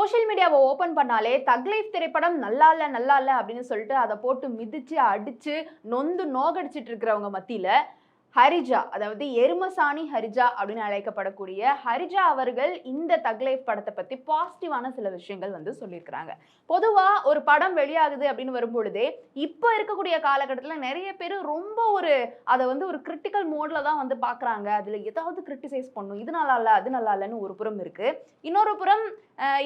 Social மீடியாவை open பண்ணாலே தக் லைஃப் திரைப்படம் நல்லா இல்ல நல்லா இல்ல அப்படின்னு சொல்லிட்டு அதை போட்டு மிதிச்சு அடிச்சு நொந்து நோகடிச்சிட்டு இருக்கிறவங்க மத்தியில ஹரிஜா, அதாவது எருமசாணி ஹரிஜா அப்படின்னு அழைக்கப்படக்கூடிய ஹரிஜா அவர்கள் இந்த தக் லைஃப் படத்தை பத்தி பாசிட்டிவான சில விஷயங்கள் வந்து சொல்லியிருக்கிறாங்க. பொதுவா ஒரு படம் வெளியாகுது அப்படின்னு வரும்பொழுதே இப்ப இருக்கக்கூடிய காலகட்டத்துல நிறைய பேர் ரொம்ப அதை வந்து ஒரு கிரிட்டிக்கல் மோட்ல தான் வந்து பாக்குறாங்க. அதுல ஏதாவது கிரிட்டிசைஸ் பண்ணும், இது நல்லா இல்ல அது நல்லா இல்லன்னு ஒரு புறம் இருக்கு. இன்னொரு புறம்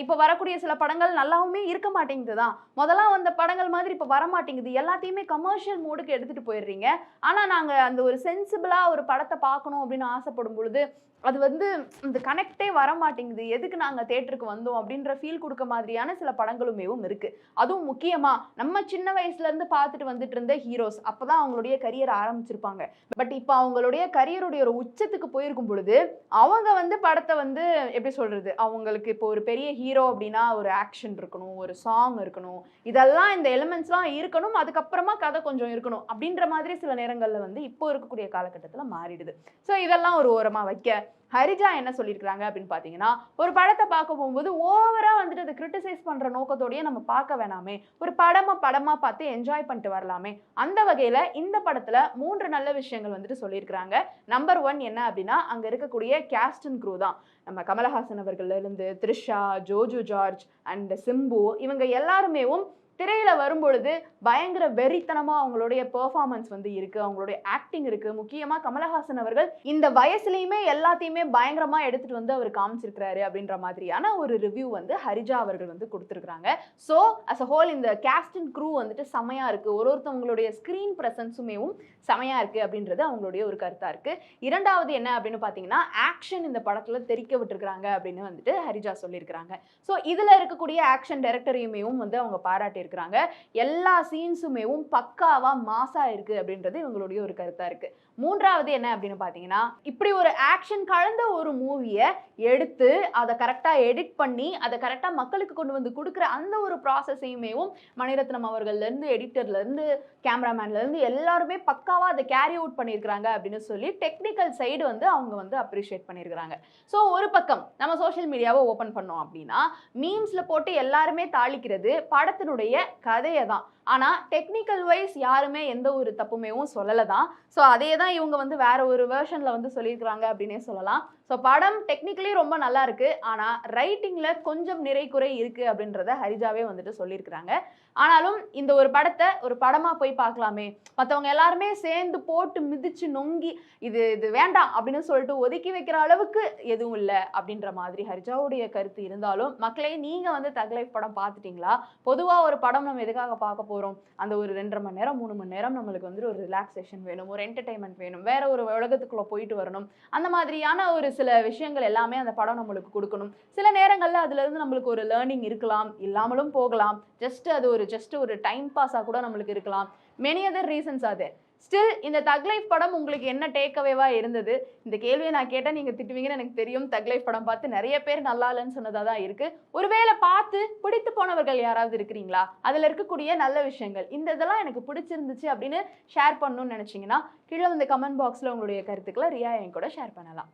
இப்ப வரக்கூடிய சில படங்கள் நல்லாவுமே இருக்க மாட்டேங்குது தான். முதல்ல வந்த படங்கள் மாதிரி இப்ப வர மாட்டேங்குது. எல்லாத்தையுமே கமர்ஷியல் மோடுக்கு எடுத்துட்டு போயிடுறீங்க. ஆனா நாங்க அந்த ஒரு சென்சிபிளா ஒரு படத்தை பார்க்கணும் அப்படின்னு ஆசைப்படும் பொழுது அது வந்து இந்த கனெக்டே வர மாட்டேங்குது. எதுக்கு நாங்க தியேட்டருக்கு வந்தோம் அப்படின்ற ஃபீல் கொடுக்க மாதிரியான சில படங்களுமேவும் இருக்கு. அதுவும் முக்கியமா நம்ம சின்ன வயசுல இருந்து பார்த்துட்டு வந்துட்டு இருந்த ஹீரோஸ் அப்பதான் அவங்களுடைய கரியர் ஆரம்பிச்சிருப்பாங்க. பட் இப்ப அவங்களுடைய கரியருடைய ஒரு உச்சத்துக்கு போயிருக்கும் பொழுது அவங்க வந்து படத்தை வந்து எப்படி சொல்றது, அவங்களுக்கு இப்போ ஒரு பெரிய ஹீரோ அப்படின்னா ஒரு ஆக்ஷன் இருக்கணும், ஒரு சாங் இருக்கணும், இதெல்லாம் இந்த எலிமெண்ட்ஸ்லாம் இருக்கணும், அதுக்கப்புறமா கதை கொஞ்சம் இருக்கணும் அப்படின்ற மாதிரி சில நேரங்கள்ல வந்து இப்போ இருக்கக்கூடிய காலகட்டத்துல மாறிடுது. ஸோ இதெல்லாம் ஒரு ஓரமா வைக்க ஹரிஜா என்ன சொல்லியிருக்கிறாங்க அப்படின்னு பார்த்தீங்கன்னா, ஒரு படத்தை பார்க்க போகும்போது ஓவரா வந்துட்டு அதை கிரிட்டிசைஸ் பண்ற நோக்கத்தோடயே நம்ம பார்க்க வேணாமே, ஒரு படமா பார்த்து என்ஜாய் பண்ணிட்டு வரலாமே. அந்த வகையில இந்த படத்துல 3 நல்ல விஷயங்கள் வந்துட்டு சொல்லியிருக்கிறாங்க. நம்பர் 1 என்ன அப்படின்னா, அங்க இருக்கக்கூடிய கேஸ்ட் அண்ட் க்ரூ தான். நம்ம கமலஹாசன் அவர்கள்ல இருந்து த்ரிஷா, ஜோஜு ஜார்ஜ் அண்ட் சிம்பு இவங்க எல்லாருமேவும் திரையில வரும்பொழுது பயங்கர வெறித்தனமா அவங்களுடைய பெர்ஃபார்மன்ஸ் வந்து இருக்கு, அவங்களுடைய ஆக்டிங் இருக்கு. முக்கியமா கமலஹாசன் அவர்கள் இந்த வயசுலயுமே எல்லாத்தையுமே பயங்கரமா எடுத்துட்டு வந்து அவர் காமிச்சிருக்கிறாரு அப்படின்ற மாதிரியான ஒரு ரிவ்யூ வந்து ஹரிஜா அவர்கள் வந்து கொடுத்திருக்காங்க. சோ அஸ் அ ஹோல் இந்த கேஸ்ட் அண்ட் க்ரூ வந்துட்டு செமையா இருக்கு, ஒருத்தவங்களுடைய ஸ்கிரீன் பிரசன்ஸுமேவும் செமையா இருக்கு அப்படின்றது அவங்களுடைய ஒரு கருத்தா இருக்கு. இரண்டாவது என்ன அப்படின்னு பாத்தீங்கன்னா, ஆக்ஷன் இந்த படத்துல தெரிக்க விட்டுருக்காங்க அப்படின்னு வந்துட்டு ஹரிஜா சொல்லியிருக்கிறாங்க. சோ இதுல இருக்கக்கூடிய ஆக்ஷன் டைரக்டரையுமேவும் வந்து அவங்க பாராட்டி இருக்கிறாங்க. எல்லா சீன்ஸுமேவும் பக்காவா மாசா இருக்கு அப்படின்றது இவங்களுடைய ஒரு கருத்தா இருக்கு. மூன்றாவது என்ன அப்படின்னு பாத்தீங்கன்னா, இப்படி ஒரு ஆக்ஷன் கலந்த ஒரு மூவியை எடுத்து அதை கரெக்டா எடிட் பண்ணி அதை கரெக்டா மக்களுக்கு கொண்டு வந்து கொடுக்குற அந்த ஒரு ப்ராசஸையுமேவும் மணிரத்னம் அவர்கள்ல இருந்து எடிட்டர்ல இருந்து கேமராமேன்ல இருந்து எல்லாருமே பக்காவா அதை கேரி அவுட் பண்ணியிருக்கிறாங்க அப்படின்னு சொல்லி டெக்னிக்கல் சைடு வந்து அவங்க வந்து அப்ரிஷியேட் பண்ணியிருக்கிறாங்க. ஸோ ஒரு பக்கம் நம்ம சோஷியல் மீடியாவை ஓப்பன் பண்ணோம் அப்படின்னா மீம்ஸ்ல போட்டு எல்லாருமே தாளிக்கிறது படத்தினுடைய கதையை தான். ஆனா டெக்னிக்கல் வைஸ் யாருமே எந்த ஒரு தப்புமேவும் சொல்லல தான். ஸோ அதே தான் இவங்க வந்து வேற ஒரு வெர்ஷன்ல வந்து சொல்லியிருக்கிறாங்க அப்படின்னே சொல்லலாம். ஸோ படம் டெக்னிக்கலி ரொம்ப நல்லா இருக்கு, ஆனா ரைட்டிங்ல கொஞ்சம் நிறை குறை இருக்கு அப்படின்றத ஹரிஜாவே வந்துட்டு சொல்லியிருக்கிறாங்க. ஆனாலும் இந்த ஒரு படத்தை ஒரு படமா போய் பார்க்கலாமே, மற்றவங்க எல்லாருமே சேர்ந்து போட்டு மிதிச்சு நொங்கி இது இது வேண்டாம் அப்படின்னு சொல்லிட்டு ஒதுக்கி வைக்கிற அளவுக்கு எதுவும் இல்லை அப்படின்ற மாதிரி ஹரிஜாவுடைய கருத்து இருந்தாலும், மக்களே நீங்க வந்து தக் லைஃப் படம் பார்த்துட்டீங்களா? பொதுவா ஒரு படம் நம்ம எதுக்காக பார்க்க போறோம்? அந்த ஒரு 2.5 மணி நேரம் 3 மணி நேரம் நம்மளுக்கு வந்து ஒரு ரிலாக்ஸேஷன் வேணும், ஒரு என்டர்டைன்மெண்ட் வேணும், வேற ஒரு உலகத்துக்குள்ள போயிட்டு வரணும். அந்த மாதிரியான ஒரு சில விஷயங்கள் எல்லாமே அந்த படம் நம்மளுக்கு கொடுக்கணும். சில நேரங்கள்ல அதுல இருந்து நம்மளுக்கு ஒரு லேர்னிங் இருக்கலாம், இல்லாமலும் போகலாம். ஜஸ்ட் ஒரு டைம் பாஸா கூட நம்மளுக்கு இருக்கலாம். மெனி அதர் ரீசன்ஸ் அது. ஸ்டில் இந்த தக் லைஃப் படம் உங்களுக்கு என்ன டேக் அவேவா இருந்தது? இந்த கேள்வியை நான் கேட்டா நீங்க திட்டுவீங்கன்னு எனக்கு தெரியும். தக் லைஃப் படம் பார்த்து நிறைய பேர் நல்லா இல்லைன்னு சொன்னதா தான் இருக்கு. ஒருவேளை பார்த்து பிடித்து போனவர்கள் யாராவது இருக்கிறீங்களா? அதுல இருக்கக்கூடிய நல்ல விஷயங்கள் இதெல்லாம் எனக்கு பிடிச்சிருந்துச்சு அப்படின்னு ஷேர் பண்ணணும்னு நினைச்சீங்கன்னா கீழே வந்து கமெண்ட் பாக்ஸ்ல உங்களுடைய கருத்துக்களை ரியா என் கூட ஷேர் பண்ணலாம்.